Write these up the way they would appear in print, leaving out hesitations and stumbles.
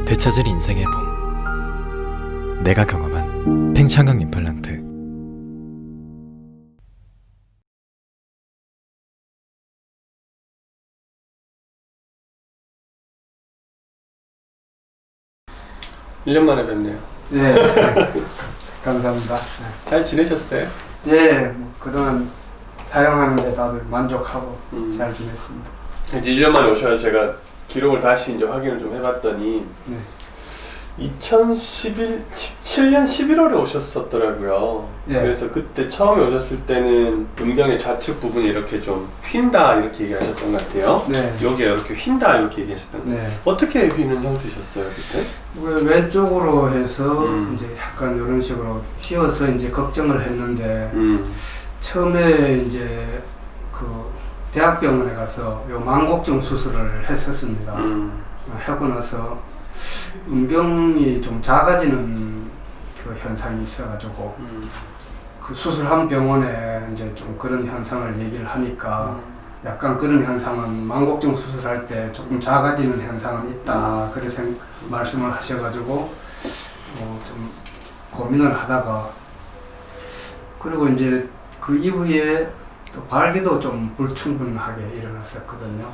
되찾을 인생의 봄. 내가 경험한 팽창강 임플란트. 일 년 만에 뵙네요. 네, 감사합니다. 잘 지내셨어요? 예, 뭐 그동안 사용하는데 다들 만족하고 잘 지냈습니다. 이제 1년 만에 오셔서 제가 기록을 다시 이제 확인을 좀 해봤더니 네. 2017년 11월에 오셨었더라고요. 예. 그래서 그때 처음에 오셨을 때는 음경의 좌측 부분이 이렇게 좀 휜다 이렇게 얘기하셨던 것 같아요. 네. 여기에 이렇게 휜다 이렇게 얘기하셨던 것 같아요. 네. 어떻게 휘는 형태셨어요 그때? 왼쪽으로 해서 이제 약간 이런 식으로 휘어서 이제 걱정을 했는데 처음에 이제 그 대학병원에 가서 요 망곡증 수술을 했었습니다. 하고 나서 음경이 좀 작아지는 그 현상이 있어가지고 그 수술한 병원에 이제 좀 그런 현상을 얘기를 하니까 약간 그런 현상은 망곡증 수술할 때 조금 작아지는 현상은 있다 그래서 말씀을 하셔가지고 좀 고민을 하다가 그리고 이제 그 이후에 또 발기도 좀 불충분하게 일어났었거든요.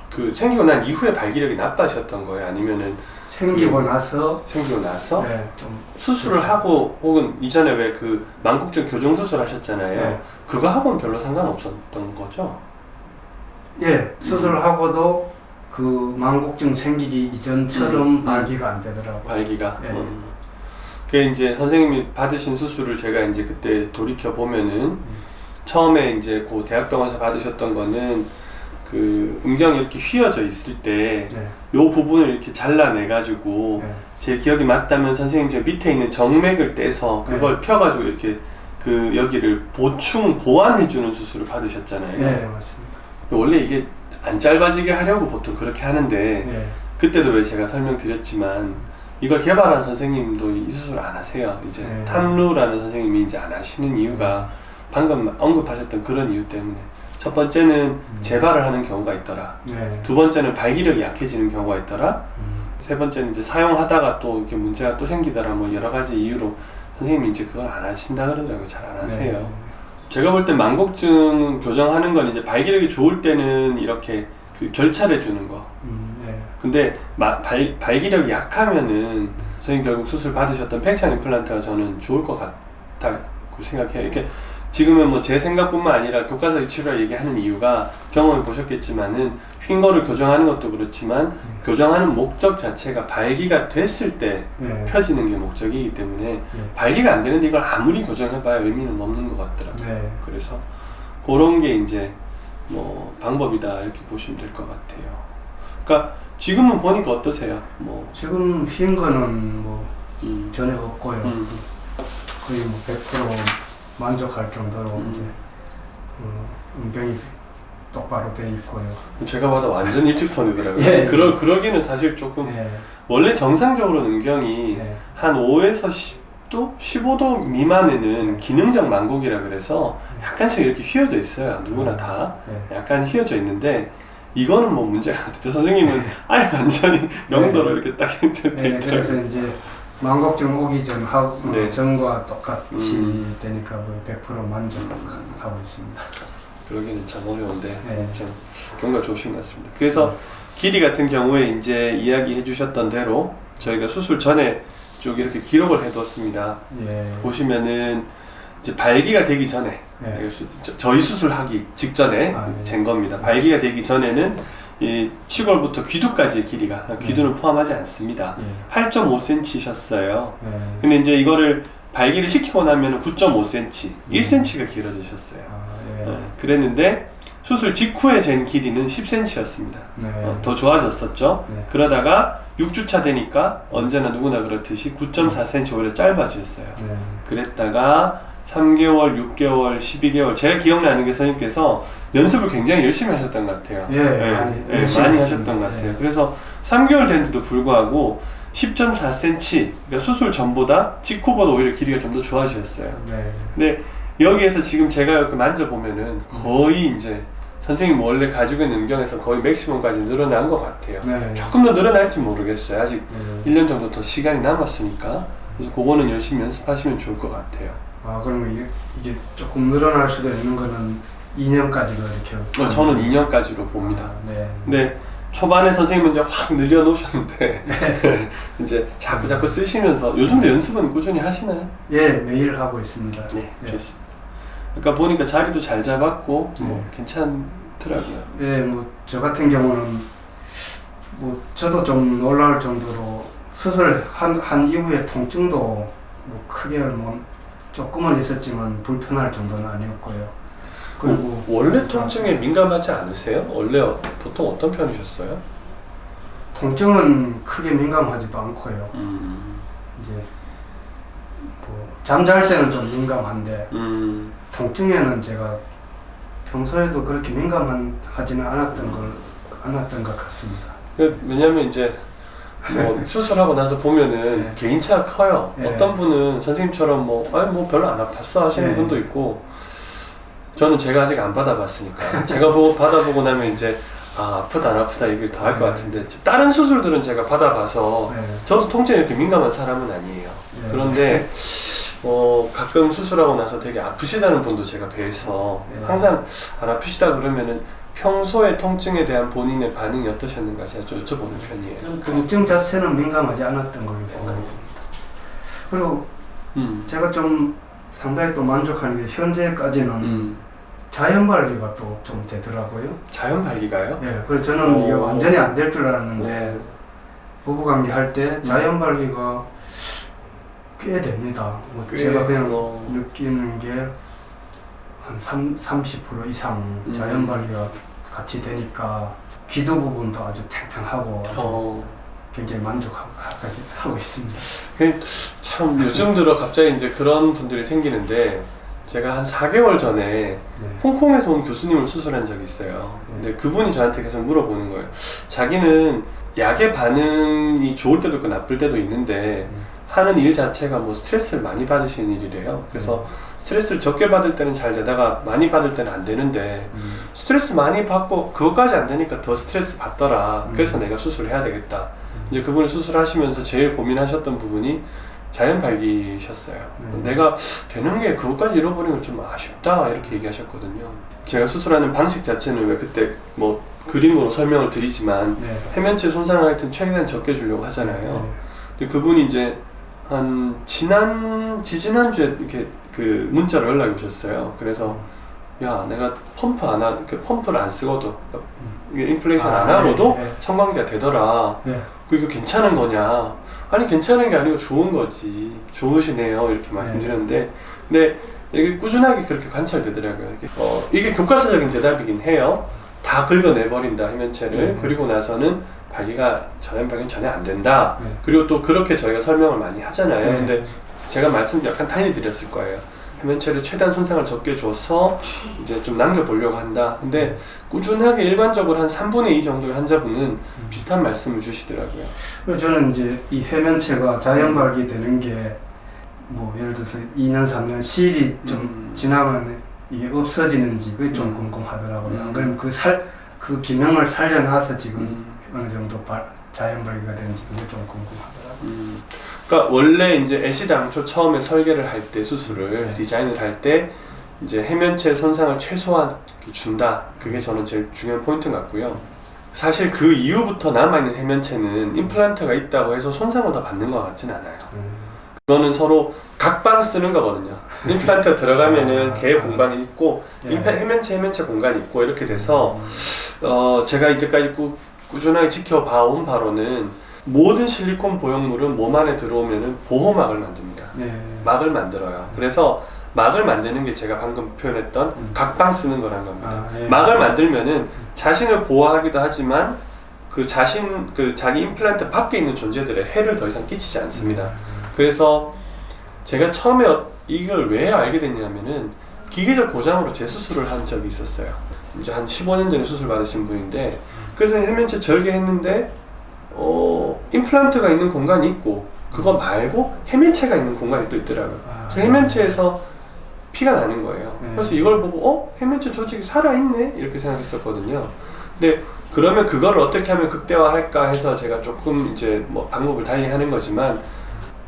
그 생기고 난 이후에 발기력이 나빠졌던 거예요? 아니면은 생기고 나서 네, 좀 수술을 하고 혹은 이전에 왜 그 망곡증 교정 수술 하셨잖아요. 네. 그거 하고는 별로 상관없었던 거죠? 예, 수술하고도 그 망곡증 생기기 이전처럼 발기가 안 되더라고요. 발기가. 예. 그 이제 선생님이 받으신 수술을 제가 이제 그때 돌이켜 보면은 처음에 이제 그 대학병원에서 받으셨던 거는 그 음경이 이렇게 휘어져 있을 때 요 부분을 이렇게 잘라내 가지고 제 기억이 맞다면 선생님 저 밑에 있는 정맥을 떼서 그걸 펴가지고 이렇게 그 여기를 보완해주는 수술을 받으셨잖아요. 네, 맞습니다. 원래 이게 안 짧아지게 하려고 보통 그렇게 하는데 그때도 왜 제가 설명드렸지만 이걸 개발한 선생님도 이 수술 안 하세요. 이제 탐루라는 선생님이 이제 안 하시는 이유가 방금 언급하셨던 그런 이유 때문에 첫 번째는 재발을 하는 경우가 있더라. 두 번째는 발기력이 약해지는 경우가 있더라. 세 번째는 이제 사용하다가 또 이렇게 문제가 또 생기더라. 뭐 여러 가지 이유로 선생님이 이제 그걸 안 하신다 그러더라고요. 잘 안 하세요. 제가 볼 땐 망곡증 교정하는 건 이제 발기력이 좋을 때는 이렇게 그 결찰해 주는 거. 근데 발기력이 약하면은 선생님 결국 수술 받으셨던 팽창 임플란트가 저는 좋을 것 같다고 생각해요. 이렇게 지금은 뭐 제 생각뿐만 아니라 교과서의 치료를 얘기하는 이유가 경험해 보셨겠지만은 휜 거를 교정하는 것도 그렇지만 교정하는 목적 자체가 발기가 됐을 때 펴지는 게 목적이기 때문에 발기가 안 되는데 이걸 아무리 교정해봐야 의미는 없는 것 같더라고요. 그래서 그런 게 이제 뭐 방법이다 이렇게 보시면 될 것 같아요. 그러니까 지금은 보니까 어떠세요? 뭐 지금 휜 거는 뭐 전혀 없고요. 거의 뭐 100% 만족할 정도로 이제 음경이 똑바로 돼 있고요. 제가 봐도 완전 일직선이더라고요. 그러기는 사실 조금 원래 정상적으로 음경이 한 5에서 10도, 15도 미만에는 기능적 망곡이라 그래서 약간씩 이렇게 휘어져 있어요. 누구나 다 약간 휘어져 있는데 이거는 뭐 문제가 안 돼요. 선생님은 아예 완전히 0도로 이렇게 딱 돼 있더라고요. 그래서 이제 망곡증 오기 전과 똑같이 되니까 100% 만족하고 있습니다. 그러기는 참 어려운데 참 경과 좋으신 것 같습니다. 그래서 길이 같은 경우에 이제 이야기해 주셨던 대로 저희가 수술 전에 쭉 이렇게 기록을 해뒀습니다. 보시면은 이제 발기가 되기 전에 저희 수술하기 직전에 잰 겁니다. 발기가 되기 전에는 이 치골부터 귀두까지의 길이가 귀두는 포함하지 않습니다. 8.5cm셨어요. 근데 이제 이거를 발기를 시키고 나면 9.5cm, 1cm가 길어지셨어요. 그랬는데 수술 직후에 잰 길이는 10cm였습니다. 더 좋아졌었죠. 그러다가 6주차 되니까 언제나 누구나 그렇듯이 9.4cm 오히려 짧아지셨어요. 그랬다가 3개월, 6개월, 12개월 제가 기억나는 게 선생님께서 연습을 굉장히 열심히 하셨던 것 같아요. 많이 하셨던 것 같아요. 그래서 3개월 됐는데도 불구하고 10.4cm, 그러니까 수술 전보다 직후보다 오히려 길이가 좀 더 좋아지셨어요. 근데 여기에서 지금 제가 이렇게 만져보면은 거의 이제 선생님 원래 가지고 있는 능력에서 거의 맥시멈까지 늘어난 것 같아요. 네. 조금 더 늘어날지 모르겠어요. 아직 1년 정도 더 시간이 남았으니까. 그래서 그거는 열심히 연습하시면 좋을 것 같아요. 아, 그러면 이게 조금 늘어날 수도 있는 거는 2년까지가 이렇게. 저는 2년까지로 봅니다. 아, 네. 근데 초반에 선생님은 이제 확 늘려놓으셨는데 이제 자꾸 쓰시면서 요즘도 연습은 꾸준히 하시나요? 예, 매일 하고 있습니다. 네, 예. 좋습니다. 그러니까 보니까 자리도 잘 잡았고 뭐 네. 괜찮더라고요. 예, 뭐 저 같은 경우는 뭐 저도 좀 놀라울 정도로 수술한 이후에 통증도 뭐 크게 뭐 조금은 있었지만 불편할 정도는 아니었고요. 그리고 원래 통증에 민감하지 않으세요? 원래 보통 어떤 편이셨어요? 통증은 크게 민감하지도 않고요. 이제 뭐 잠잘 때는 좀 민감한데 통증에는 제가 평소에도 그렇게 민감하지는 않았던 것 같습니다. 왜냐면 이제 뭐 수술하고 나서 보면은 네. 개인차가 커요. 네. 어떤 분은 선생님처럼 뭐 별로 안 아팠어 하시는 네. 분도 있고, 저는 제가 아직 안 받아봤으니까 제가 받아보고 나면 이제 아프다 안 아프다 얘기를 더 할 것 같은데, 다른 수술들은 제가 받아봐서 네. 저도 통증에 이렇게 민감한 사람은 아니에요. 네. 그런데 가끔 수술하고 나서 되게 아프시다는 분도 제가 뵈서 네. 항상 안 아프시다 그러면은 평소에 통증에 대한 본인의 반응이 어떠셨는가 제가 좀 여쭤보는 편이에요. 통증 자체는 민감하지 않았던 걸로 생각합니다. 그리고 제가 좀 상당히 또 만족하는 게 현재까지는 자연발기가 또 좀 되더라고요. 자연발기가요? 예, 그래서 저는 이게 완전히 안 될 줄 알았는데 부부관계 할 때 자연발기가 꽤 됩니다. 뭐 제가 그냥 느끼는 게 한 30% 이상 자연발기가 같이 되니까 기도 부분도 아주 탱탱하고 아주 굉장히 만족하고 있습니다. 참 요즘 들어 갑자기 이제 그런 분들이 생기는데, 제가 한 4개월 전에 네. 홍콩에서 온 교수님을 수술한 적이 있어요. 근데 그분이 저한테 계속 물어보는 거예요. 자기는 약의 반응이 좋을 때도 있고 나쁠 때도 있는데 하는 일 자체가 뭐 스트레스를 많이 받으시는 일이래요. 그래서 스트레스를 적게 받을 때는 잘 되다가 많이 받을 때는 안 되는데 스트레스 많이 받고 그것까지 안 되니까 더 스트레스 받더라. 그래서 내가 수술을 해야 되겠다. 이제 그분이 수술하시면서 제일 고민하셨던 부분이 자연발기셨어요. 내가 되는 게 그것까지 잃어버리면 좀 아쉽다 이렇게 얘기하셨거든요. 제가 수술하는 방식 자체는 왜 그때 뭐 그림으로 설명을 드리지만 네. 해면체 손상을 하여튼 최대한 적게 주려고 하잖아요. 근데 그분이 이제 한 지지난주에 이렇게 그 문자로 연락이 오셨어요. 그래서 야, 내가 펌프를 안 쓰고도 인플레이션 안 하고도 성관계가 되더라. 그게 괜찮은 거냐? 아니 괜찮은 게 아니고 좋은 거지. 좋으시네요. 이렇게 말씀드렸는데, 근데 이게 꾸준하게 그렇게 관찰되더라고요. 이게 교과서적인 대답이긴 해요. 다 긁어내버린다 해면체를. 그리고 나서는 자연발기는 전혀 안 된다. 그리고 또 그렇게 저희가 설명을 많이 하잖아요. 근데 제가 말씀 약간 달리 드렸을 거예요. 해면체를 최대한 손상을 적게 줘서 이제 좀 남겨보려고 한다. 근데 꾸준하게 일반적으로 한 3분의 2 정도의 환자분은 비슷한 말씀을 주시더라고요. 그래서 저는 이제 이 해면체가 자연발기 되는 게 뭐 예를 들어서 2년, 3년 시일이 좀 지나면 이게 없어지는지 그게 좀 궁금하더라고요. 안 그러면 그 기능을 살려놔서 지금 어느 정도 자연발기가 되는지 그게 좀 궁금하더라고요. 그러니까 원래 이제 애시 당초 처음에 설계를 할 때 수술을 디자인을 할 때 이제 해면체 손상을 최소한 준다. 그게 저는 제일 중요한 포인트 같고요. 사실 그 이후부터 남아있는 해면체는 임플란트가 있다고 해서 손상을 더 받는 것 같지는 않아요. 그거는 서로 각방 쓰는 거거든요. 임플란트가 들어가면은 개 공간이 있고 해면체 공간이 있고 이렇게 돼서 제가 이제까지 꾸준하게 지켜봐온 바로는 모든 실리콘 보형물은 몸 안에 들어오면은 보호막을 만듭니다. 막을 만들어요. 그래서 막을 만드는 게 제가 방금 표현했던 각방 쓰는 거란 겁니다. 막을 만들면은 자신을 보호하기도 하지만 자기 임플란트 밖에 있는 존재들의 해를 더 이상 끼치지 않습니다. 그래서 제가 처음에 이걸 왜 알게 됐냐면은 기계적 고장으로 재수술을 한 적이 있었어요. 이제 한 15년 전에 수술 받으신 분인데, 그래서 해면체 절개했는데 임플란트가 있는 공간이 있고 그거 말고 해면체가 있는 공간이 또 있더라고요. 그래서 해면체에서 피가 나는 거예요. 그래서 이걸 보고 해면체 조직이 살아있네? 이렇게 생각했었거든요. 근데 그러면 그걸 어떻게 하면 극대화할까 해서 제가 조금 이제 뭐 방법을 달리 하는 거지만,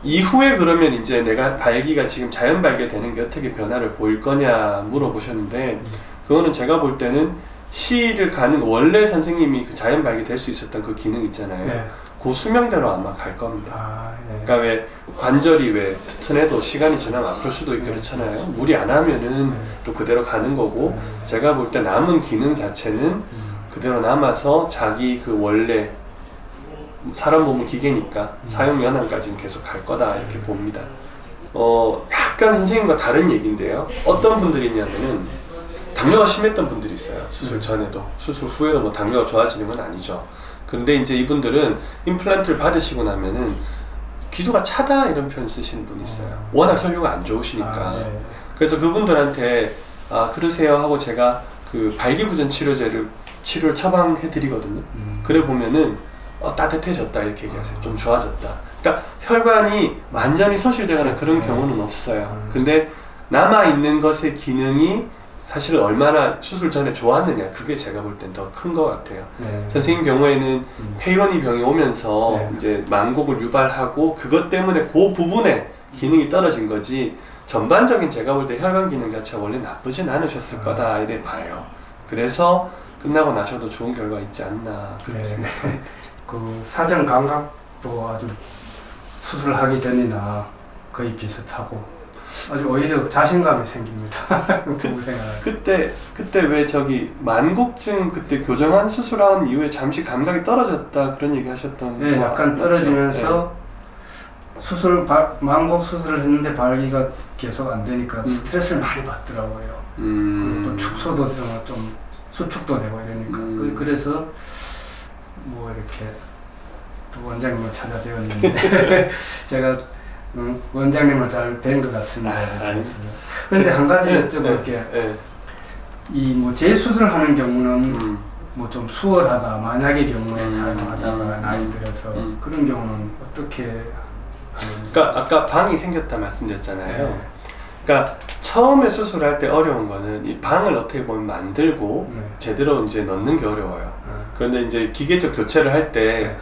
이후에 그러면 이제 내가 발기가 지금 자연 발기되는 게 어떻게 변화를 보일 거냐 물어보셨는데, 그거는 제가 볼 때는 C를 가는, 원래 선생님이 그 자연 발기될 수 있었던 그 기능 있잖아요. 네. 그 수명대로 아마 갈 겁니다. 네. 그러니까 왜 관절이 왜 튼튼해도 시간이 지나면 아플 수도 있고 그렇잖아요. 무리 안 하면은 또 그대로 가는 거고, 제가 볼 때 남은 기능 자체는 그대로 남아서 자기 그 원래, 사람 몸은 기계니까 사용 연한까지는 계속 갈 거다 이렇게 봅니다. 약간 선생님과 다른 얘기인데요. 어떤 분들이 있냐면은 당뇨가 심했던 분들이 있어요. 수술 전에도, 수술 후에도 뭐 당뇨가 좋아지는 건 아니죠. 근데 이제 이분들은 임플란트를 받으시고 나면은 기도가 차다 이런 표현 쓰시는 분이 있어요. 워낙 혈류가 안 좋으시니까. 그래서 그분들한테 그러세요 하고 제가 그 발기부전 치료를 처방해 드리거든요. 그래 보면은 따뜻해졌다 이렇게 얘기하세요. 좀 좋아졌다. 그러니까 혈관이 완전히 소실되거나 그런 경우는 없어요. 근데 남아있는 것의 기능이 사실은 얼마나 수술 전에 좋았느냐, 그게 제가 볼 땐 더 큰 것 같아요. 선생님 경우에는 페이로니 병이 오면서 이제 만곡을 유발하고 그것 때문에 그 부분에 기능이 떨어진 거지, 전반적인 제가 볼 때 혈관 기능 자체가 원래 나쁘진 않으셨을 거다 이래 봐요. 그래서 끝나고 나셔도 좋은 결과 있지 않나 그렇게 생각합니다. 그 사정 감각도 아주 수술하기 전이나 거의 비슷하고 아주 오히려 자신감이 생깁니다. 그때 왜 저기 만곡증 그때 교정한 수술한 이후에 잠시 감각이 떨어졌다 그런 얘기 하셨던 네, 약간 떨어지면서 만곡 수술을 했는데 발기가 계속 안 되니까 스트레스를 많이 받더라고요. 그리고 또 축소도 좀 수축도 되고 이러니까 그래서 뭐 이렇게 또 원장님을 찾아뵈었는데 제가 원장님은 잘 된 것 같습니다. 그런데 한 가지 여쭤볼게요. 이 뭐 재수술하는 경우는 뭐 좀 수월하다, 만약의 경우에 가능하다가 나이 들어서 그런 경우는 어떻게 하는지. 그러니까 아까 방이 생겼다 말씀드렸잖아요. 그러니까 처음에 수술할 때 어려운 거는 이 방을 어떻게 보면 만들고 제대로 이제 넣는 게 어려워요. 그런데 이제 기계적 교체를 할 때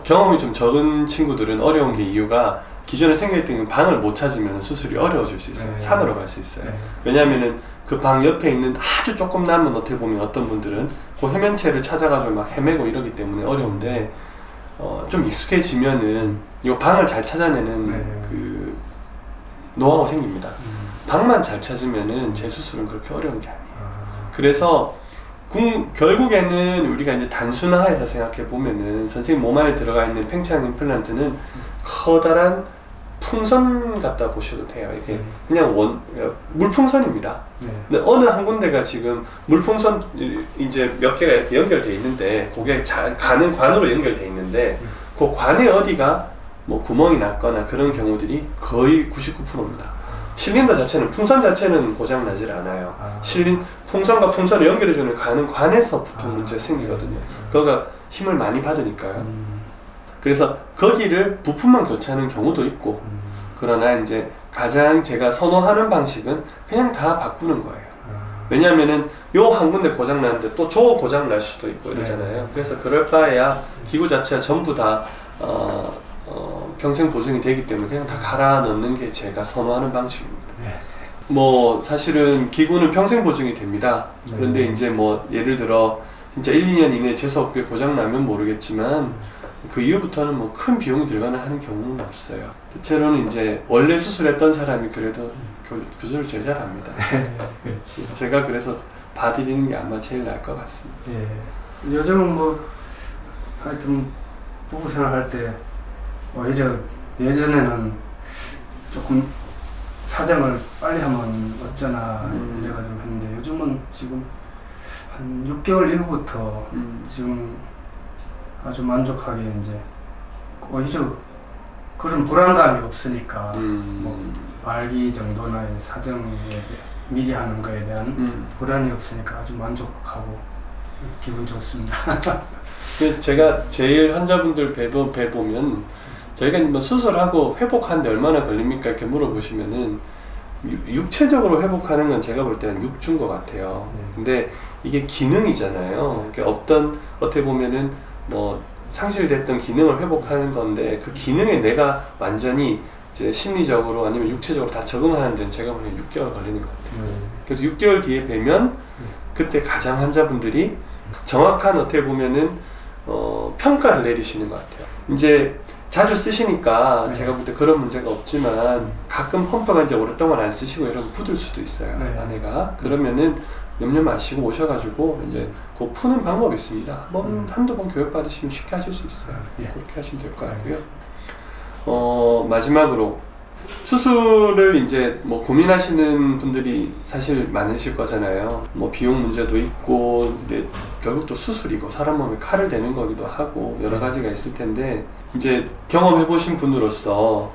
경험이 좀 적은 친구들은 어려운 게 이유가 기존에 생겨있던 방을 못 찾으면 수술이 어려워질 수 있어요. 산으로 갈 수 있어요. 왜냐하면은 그 방 옆에 있는 아주 조금 남은, 어떻게 보면 어떤 분들은 그 해면체를 찾아가지고 막 헤매고 이러기 때문에 어려운데, 좀 익숙해지면은 이 방을 잘 찾아내는 그 노하우가 생깁니다. 방만 잘 찾으면은 재수술은 그렇게 어려운 게 아니에요. 그래서 결국에는 우리가 이제 단순화해서 생각해 보면은 선생님 몸 안에 들어가 있는 팽창 임플란트는 커다란 풍선 같다 보셔도 돼요. 이게 그냥 물풍선입니다. 근데 어느 한 군데가 지금 물풍선 이제 몇 개가 이렇게 연결되어 있는데, 그게 가는 관으로 연결되어 있는데, 그 관에 어디가 뭐 구멍이 났거나 그런 경우들이 거의 99%입니다. 실린더 자체는, 풍선 자체는 고장 나질 않아요. 풍선과 풍선을 연결해주는 가는 관에서 보통 문제 생기거든요. 그거가 힘을 많이 받으니까요. 그래서 거기를 부품만 교체하는 경우도 있고, 그러나 이제 가장 제가 선호하는 방식은 그냥 다 바꾸는 거예요. 왜냐하면은 요 한 군데 고장 나는데 또 저 고장 날 수도 있고 이러잖아요. 그래서 그럴 바에야 기구 자체가 전부 다 평생 보증이 되기 때문에 그냥 다 갈아 넣는 게 제가 선호하는 방식입니다. 뭐 사실은 기구는 평생 보증이 됩니다. 그런데 이제 뭐 예를 들어 진짜 1, 2년 이내에 재수없게 고장 나면 모르겠지만 그 이후부터는 뭐 큰 비용이 들거나 하는 경우는 없어요. 대체로는 이제 원래 수술했던 사람이 그래도 교수를 제일 잘합니다. 그렇지. 제가 그래서 봐드리는 게 아마 제일 나을 것 같습니다. 요즘은 뭐 하여튼 부부 생활할 때 오히려 예전에는 조금 사정을 빨리 하면 어쩌나 이래가지고 했는데, 요즘은 지금 한 6개월 이후부터 지금 아주 만족하게 이제 오히려 그런 불안감이 없으니까 뭐 발기 정도나 사정에 미리 하는 거에 대한 불안이 없으니까 아주 만족하고 기분 좋습니다. 제가 제일 환자분들 뵈보면 저희가 뭐 수술하고 회복하는데 얼마나 걸립니까 이렇게 물어보시면은 육체적으로 회복하는 건 제가 볼 때는 6주인 것 같아요. 근데 이게 기능이잖아요. 그러니까 어떻게 보면은 뭐 상실됐던 기능을 회복하는 건데 그 기능에 내가 완전히 이제 심리적으로 아니면 육체적으로 다 적응하는 데는 제가 보기엔 6개월 걸리는 것 같아요. 그래서 6개월 뒤에 뵈면 그때 가장 환자분들이 정확한 어떻게 보면은 평가를 내리시는 것 같아요. 이제 자주 쓰시니까 제가 볼 때 그런 문제가 없지만 가끔 펌프가 이제 오랫동안 안 쓰시고 이러면 굳을 수도 있어요. 안에가. 그러면은 염려 마시고 오셔가지고 이제 그 푸는 방법이 있습니다. 한두 번 교육 받으시면 쉽게 하실 수 있어요. 그렇게 하시면 될 것 같고요. 마지막으로 수술을 이제 뭐 고민하시는 분들이 사실 많으실 거잖아요. 뭐 비용 문제도 있고 이제 결국 또 수술이고 사람 몸에 칼을 대는 거기도 하고 여러 가지가 있을 텐데 이제 경험해 보신 분으로서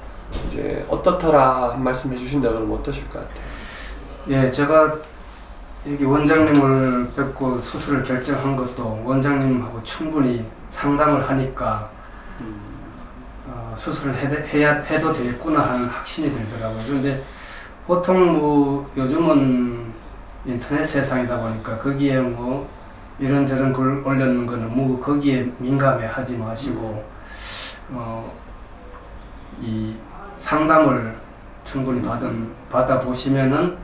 이제 어떻더라 한 말씀 해주신다 그러면 어떠실 것 같아요? 예, 제가 여기 원장님을 뵙고 수술을 결정한 것도 원장님하고 충분히 상담을 하니까 수술을 해도 되겠구나 하는 확신이 들더라고요. 그런데 보통 뭐 요즘은 인터넷 세상이다 보니까 거기에 뭐 이런저런 글 올려놓는 거는 뭐 거기에 민감해 하지 마시고 이 상담을 충분히 받아보시면은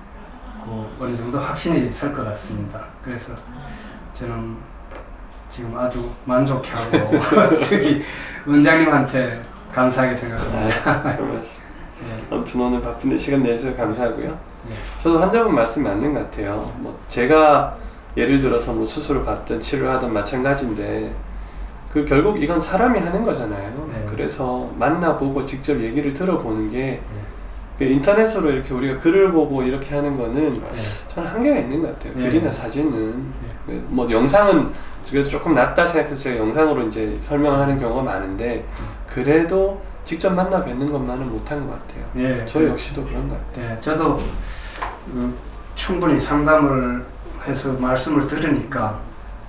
어느 정도 확신이 설 것 같습니다. 그래서 저는 지금 아주 만족해하고 저기 원장님한테 감사하게 생각합니다. 아무튼 오늘 바쁜데 시간 내주셔서 감사하고요. 저도 환자분 말씀이 맞는 것 같아요. 뭐 제가 예를 들어서 뭐 수술을 받든 치료를 하든 마찬가지인데 그 결국 이건 사람이 하는 거잖아요. 그래서 만나보고 직접 얘기를 들어보는 게 인터넷으로 이렇게 우리가 글을 보고 이렇게 하는 거는 저는 한계가 있는 것 같아요. 글이나 사진은 뭐 영상은 그래도 조금 낫다 생각해서 제가 영상으로 이제 설명을 하는 경우가 많은데 그래도 직접 만나 뵙는 것만은 못한 것 같아요. 저 역시도 그런 것 같아요. 저도 충분히 상담을 해서 말씀을 들으니까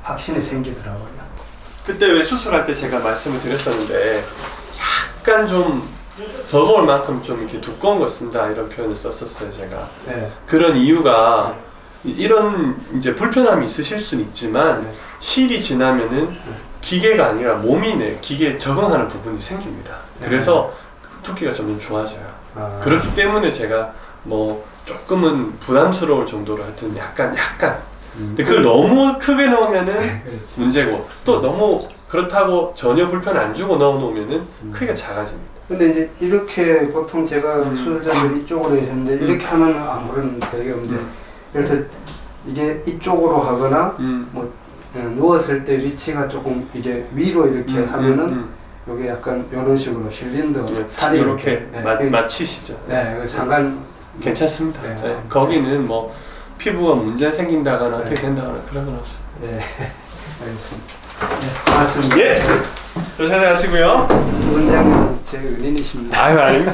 확신이 생기더라고요. 그때 왜 수술할 때 제가 말씀을 드렸었는데 약간 좀 버거울 만큼 좀 이렇게 두꺼운 걸 쓴다 이런 표현을 썼었어요 제가. 그런 이유가 이런 이제 불편함이 있으실 수는 있지만 실이 지나면은 기계가 아니라 몸이 기계에 적응하는 부분이 생깁니다. 그래서 두께가 점점 좋아져요. 그렇기 때문에 제가 뭐 조금은 부담스러울 정도로 하여튼 약간 근데 그걸 너무 크게 넣으면은 문제고 또 너무 그렇다고 전혀 불편 안 주고 넣어놓으면은 크기가 작아집니다. 근데 이제 이렇게 보통 제가 수술자들 이쪽으로 했는데 이렇게 하면 아무런 되게 문제. 그래서 이게 이쪽으로 하거나 뭐 누웠을 때 위치가 조금 이게 위로 이렇게 하면은 이게 약간 이런 식으로 실린더 살이 이렇게 맞히시죠. 네, 상관 괜찮습니다. 거기는 뭐 피부가 문제 생긴다거나 어떻게 된다거나 그런 건 없어요. 알겠습니다. 고맙습니다. 조심히 하시고요. 원장님 제 은인이십니다. 아유 아닙니다.